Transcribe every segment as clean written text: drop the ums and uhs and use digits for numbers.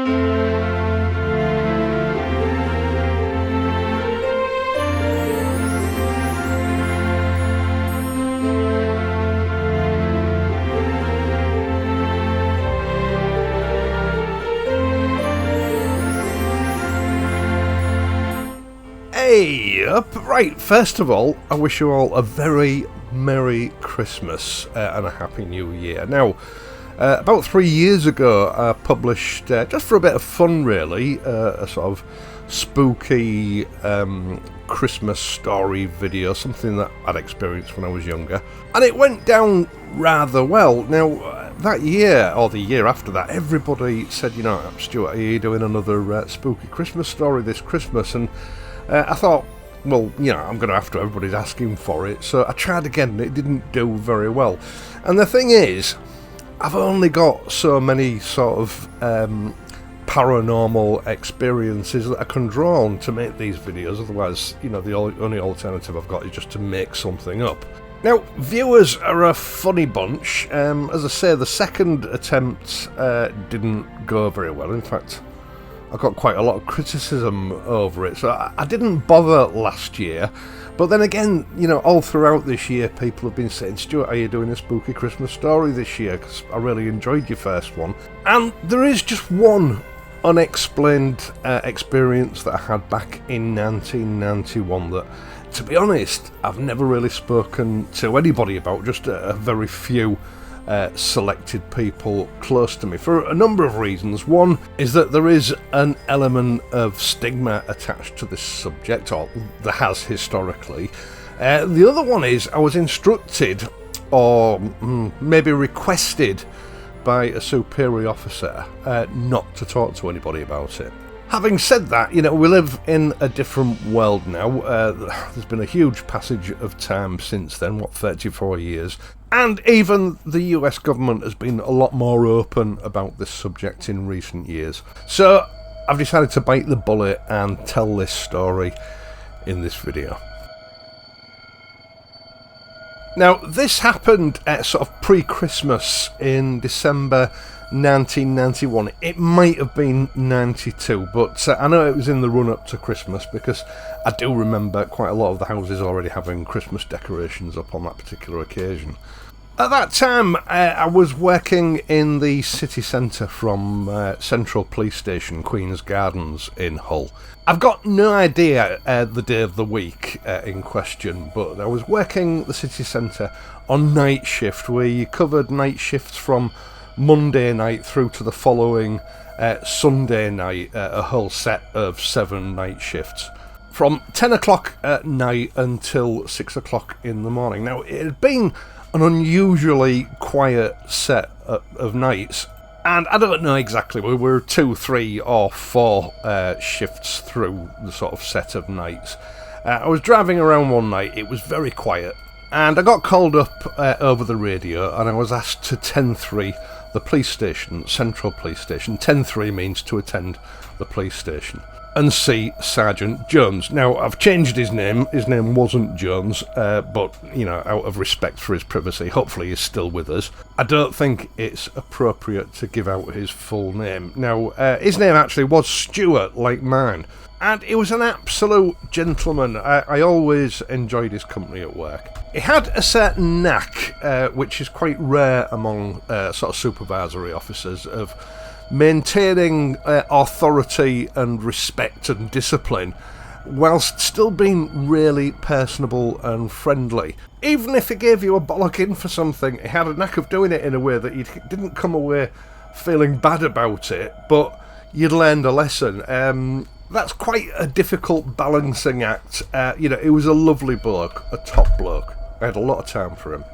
Hey up! Right, first of all, I wish you all a very Merry Christmas and a Happy New Year. Now, about 3 years ago, I published, just for a bit of fun really, a sort of spooky Christmas story video, something that I'd experienced when I was younger. And it went down rather well. Now, that year, or the year after that, everybody said, you know, Stuart, are you doing another spooky Christmas story this Christmas? And I thought, well, you know, I'm going to have to, everybody's asking for it. So I tried again and it didn't do very well. And the thing is, I've only got so many sort of paranormal experiences that I can draw on to make these videos. Otherwise, you know, the only alternative I've got is just to make something up. Now, viewers are a funny bunch. As I say, the second attempt didn't go very well. In fact, I got quite a lot of criticism over it, so I didn't bother last year. But then again, you know, all throughout this year, people have been saying, Stuart, are you doing a spooky Christmas story this year? Because I really enjoyed your first one. And there is just one unexplained experience that I had back in 1991 that, to be honest, I've never really spoken to anybody about, just a very few selected people close to me, for a number of reasons. One is that there is an element of stigma attached to this subject, or there has historically. The other one is I was instructed, or maybe requested by a superior officer, not to talk to anybody about it. Having said that, you know, we live in a different world now. There's been a huge passage of time since then, 34 years. And even the US government has been a lot more open about this subject in recent years. So I've decided to bite the bullet and tell this story in this video. Now, this happened at sort of pre-Christmas in December 1991. It might have been 92, but I know it was in the run-up to Christmas, because I do remember quite a lot of the houses already having Christmas decorations up on that particular occasion. At that time, I was working in the city centre from Central Police Station, Queen's Gardens in Hull. I've got no idea the day of the week in question, but I was working the city centre on night shift, where you covered night shifts from Monday night through to the following Sunday night, a whole set of 7 night shifts, from 10 o'clock at night until 6 o'clock in the morning. Now, it had been an unusually quiet set of nights, and I don't know exactly, we were 2, 3 or 4 shifts through the sort of set of nights. I was driving around one night, it was very quiet, and I got called up over the radio, and I was asked to 10-3 the police station, Central Police Station. 10-3 means to attend the police station and see Sergeant Jones. Now, I've changed his name wasn't Jones, but, you know, out of respect for his privacy, hopefully he's still with us. I don't think it's appropriate to give out his full name. Now, his name actually was Stuart, like mine, and he was an absolute gentleman. I always enjoyed his company at work. He had a certain knack, which is quite rare among sort of supervisory officers, of maintaining authority and respect and discipline whilst still being really personable and friendly. Even if he gave you a bollocking for something, he had a knack of doing it in a way that you didn't come away feeling bad about it, but you'd learned a lesson. That's quite a difficult balancing act. You know, he was a lovely bloke, a top bloke. I had a lot of time for him.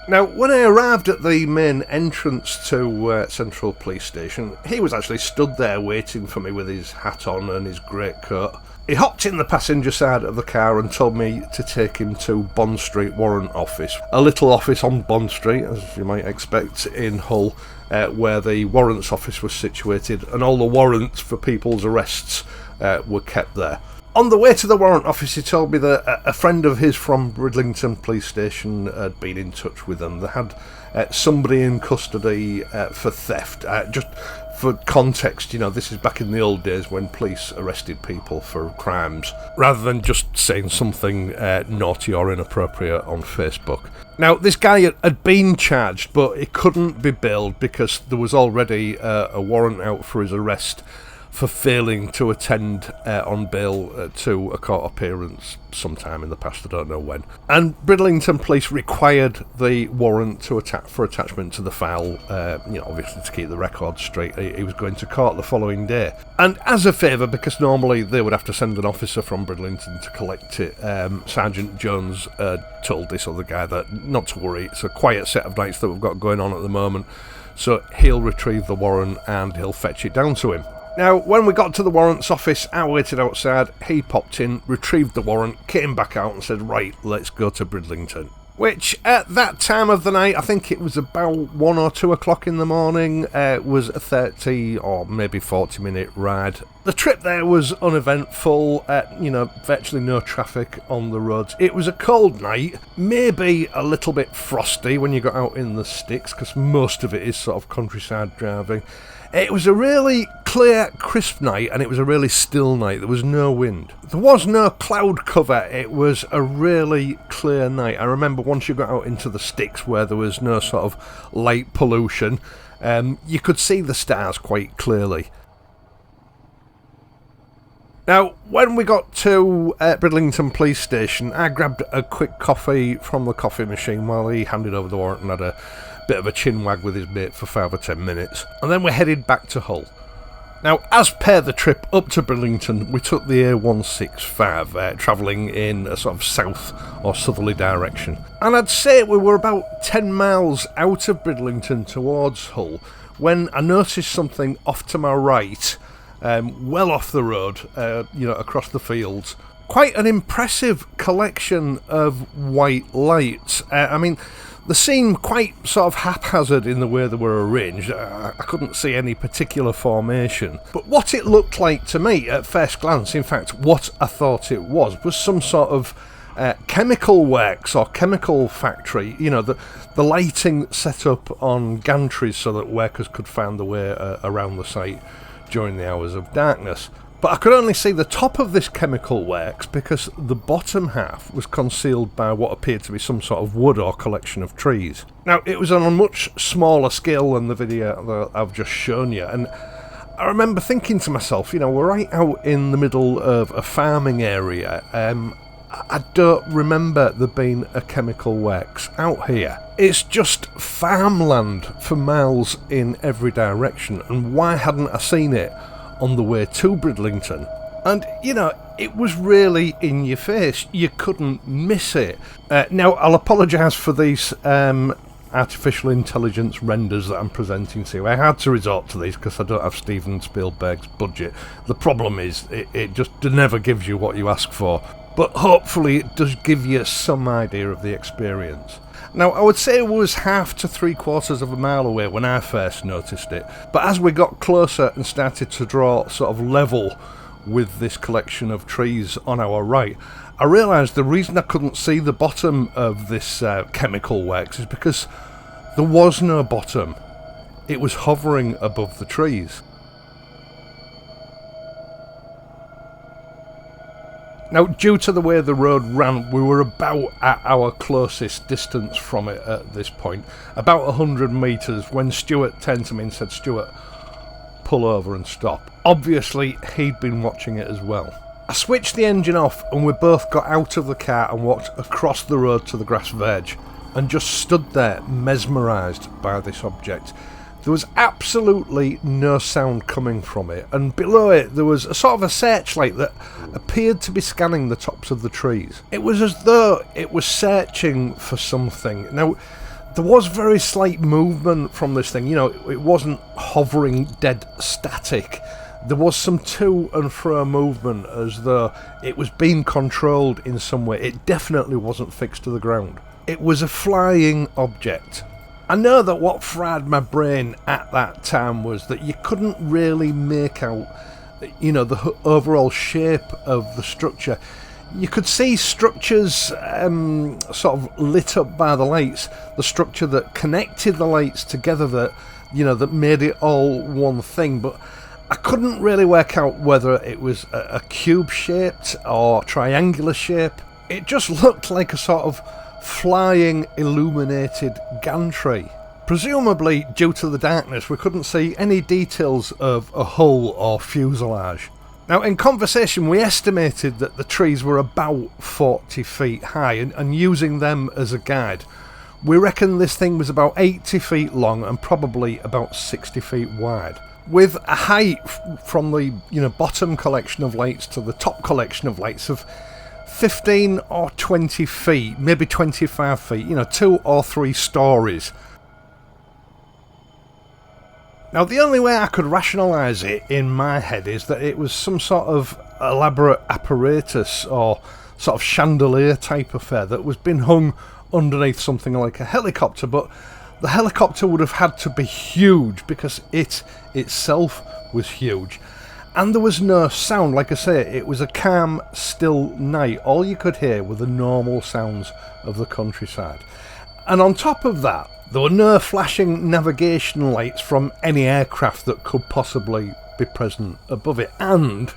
Now, when I arrived at the main entrance to Central Police Station, he was actually stood there waiting for me with his hat on and his greatcoat. He hopped in the passenger side of the car and told me to take him to Bond Street Warrant Office, a little office on Bond Street, as you might expect, in Hull, where the warrants office was situated, and all the warrants for people's arrests were kept there. On the way to the warrant office, he told me that a friend of his from Bridlington police station had been in touch with them. They had somebody in custody for theft. Just for context, this is back in the old days when police arrested people for crimes, rather than just saying something naughty or inappropriate on Facebook. Now, this guy had been charged, but he couldn't be bailed because there was already a warrant out for his arrest for failing to attend on bail to a court appearance sometime in the past, I don't know when. And Bridlington police required the warrant for attachment to the file, obviously to keep the records straight. He was going to court the following day. And as a favour, because normally they would have to send an officer from Bridlington to collect it, Sergeant Jones told this other guy that not to worry, it's a quiet set of nights that we've got going on at the moment, so he'll retrieve the warrant and he'll fetch it down to him. Now, when we got to the warrants office, I waited outside, he popped in, retrieved the warrant, came back out and said, right, let's go to Bridlington. Which, at that time of the night, I think it was about 1 or 2 o'clock in the morning, was a 30 or maybe 40 minute ride. The trip there was uneventful, virtually no traffic on the roads. It was a cold night, maybe a little bit frosty when you got out in the sticks, because most of it is sort of countryside driving. It was a really clear, crisp night, and it was a really still night. There was no wind. There was no cloud cover. It was a really clear night. I remember once you got out into the sticks where there was no sort of light pollution, you could see the stars quite clearly. Now, when we got to Bridlington police station, I grabbed a quick coffee from the coffee machine while he handed over the warrant and had a bit of a chinwag with his mate for 5 or 10 minutes, and then we headed back to Hull. Now, as per the trip up to Bridlington, we took the A165, travelling in a sort of south or southerly direction, and I'd say we were about 10 miles out of Bridlington towards Hull when I noticed something off to my right, well off the road, across the fields. Quite an impressive collection of white lights. They seemed quite sort of haphazard in the way they were arranged. I couldn't see any particular formation. But what it looked like to me at first glance, in fact, what I thought it was some sort of chemical works or chemical factory. The lighting set up on gantries so that workers could find their way around the site during the hours of darkness. But I could only see the top of this chemical works because the bottom half was concealed by what appeared to be some sort of wood or collection of trees. Now, it was on a much smaller scale than the video that I've just shown you, and I remember thinking to myself, we're right out in the middle of a farming area. I don't remember there being a chemical works out here. It's just farmland for miles in every direction, and why hadn't I seen it on the way to Bridlington? And it was really in your face. You couldn't miss it. Now, I'll apologise for these artificial intelligence renders that I'm presenting to you. I had to resort to these because I don't have Steven Spielberg's budget. The problem is it just never gives you what you ask for, but hopefully it does give you some idea of the experience. Now, I would say it was 1/2 to 3/4 of a mile away when I first noticed it, but as we got closer and started to draw sort of level with this collection of trees on our right, I realised the reason I couldn't see the bottom of this chemical works is because there was no bottom. It was hovering above the trees. Now, due to the way the road ran, we were about at our closest distance from it at this point, about 100 metres, when Stuart turned to me and said, "Stuart, pull over and stop." Obviously, he'd been watching it as well. I switched the engine off and we both got out of the car and walked across the road to the grass verge and just stood there mesmerised by this object. There was absolutely no sound coming from it, and below it there was a sort of a searchlight that appeared to be scanning the tops of the trees. It was as though it was searching for something. Now, there was very slight movement from this thing. It wasn't hovering dead static. There was some to and fro movement as though it was being controlled in some way. It definitely wasn't fixed to the ground. It was a flying object. I know that what fried my brain at that time was that you couldn't really make out you know, the overall shape of the structure. You could see structures sort of lit up by the lights, the structure that connected the lights together, that, you know, that made it all one thing, but I couldn't really work out whether it was a cube shaped or triangular shape. It just looked like a sort of flying illuminated gantry. Presumably due to the darkness we couldn't see any details of a hull or fuselage. Now, in conversation we estimated that the trees were about 40 feet high, and using them as a guide, we reckon this thing was about 80 feet long and probably about 60 feet wide, with a height from the, you know, bottom collection of lights to the top collection of lights of 15 or 20 feet, maybe 25 feet, you know, 2 or 3 stories. Now, the only way I could rationalise it in my head is that it was some sort of elaborate apparatus or sort of chandelier type affair that was been hung underneath something like a helicopter, but the helicopter would have had to be huge because it itself was huge. And there was no sound. Like I say, it was a calm, still night. All you could hear were the normal sounds of the countryside. And on top of that, there were no flashing navigation lights from any aircraft that could possibly be present above it. And,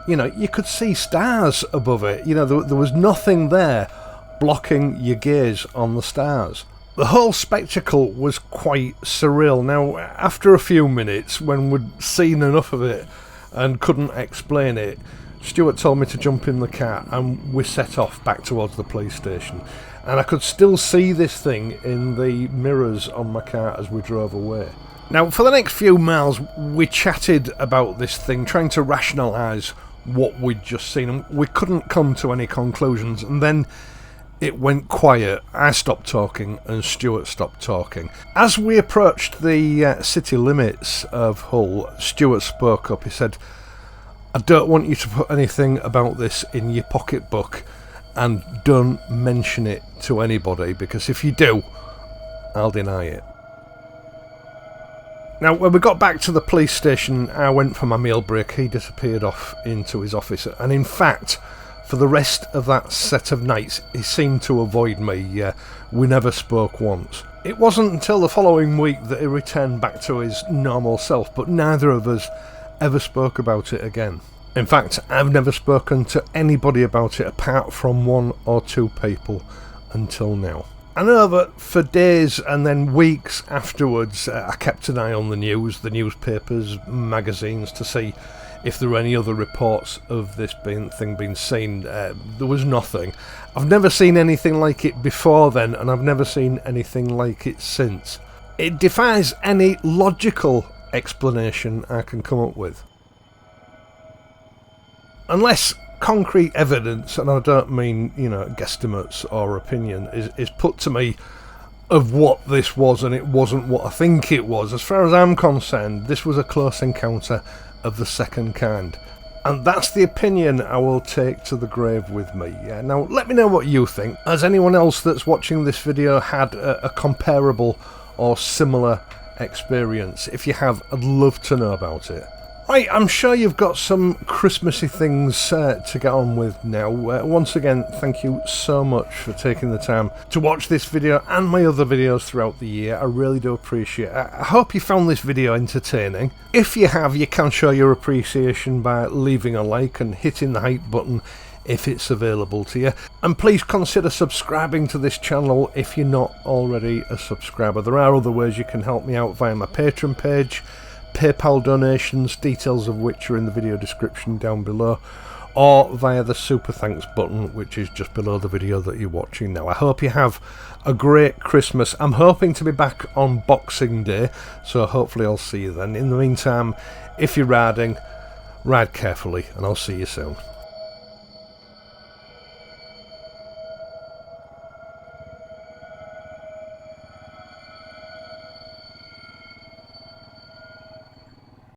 you know, you could see stars above it. You know, there was nothing there blocking your gaze on the stars. The whole spectacle was quite surreal. Now, after a few minutes, when we'd seen enough of it and couldn't explain it, Stuart told me to jump in the car and we set off back towards the police station. And I could still see this thing in the mirrors on my car as we drove away. Now, for the next few miles, we chatted about this thing, trying to rationalise what we'd just seen, and we couldn't come to any conclusions. And then it went quiet. I stopped talking and Stuart stopped talking. As we approached the city limits of Hull, Stuart spoke up. He said, "I don't want you to put anything about this in your pocketbook, and don't mention it to anybody, because if you do, I'll deny it." Now, when we got back to the police station, I went for my meal break. He disappeared off into his office, and in fact, for the rest of that set of nights, he seemed to avoid me. We never spoke once. It wasn't until the following week that he returned back to his normal self, but neither of us ever spoke about it again. In fact, I've never spoken to anybody about it apart from 1 or 2 people until now. I know that for days and then weeks afterwards, I kept an eye on the news, the newspapers, magazines, to see if there were any other reports of this thing being seen. There was nothing. I've never seen anything like it before then, and I've never seen anything like it since. It defies any logical explanation I can come up with. Unless concrete evidence, and I don't mean, you know, guesstimates or opinion, is put to me of what this was, and it wasn't what I think it was. As far as I'm concerned, this was a close encounter of the second kind. And that's the opinion I will take to the grave with me. Yeah. Now, let me know what you think. Has anyone else that's watching this video had a comparable or similar experience? If you have, I'd love to know about it. Right, I'm sure you've got some Christmassy things to get on with now. Once again, thank you so much for taking the time to watch this video and my other videos throughout the year. I really do appreciate it. I hope you found this video entertaining. If you have, you can show your appreciation by leaving a like and hitting the hype button if it's available to you. And please consider subscribing to this channel if you're not already a subscriber. There are other ways you can help me out via my Patreon page, PayPal donations, details of which are in the video description down below, or via the super thanks button, which is just below the video that you're watching now. I hope you have a great Christmas. I'm hoping to be back on Boxing Day, so hopefully I'll see you then. In the meantime, if you're riding, ride carefully, and I'll see you soon.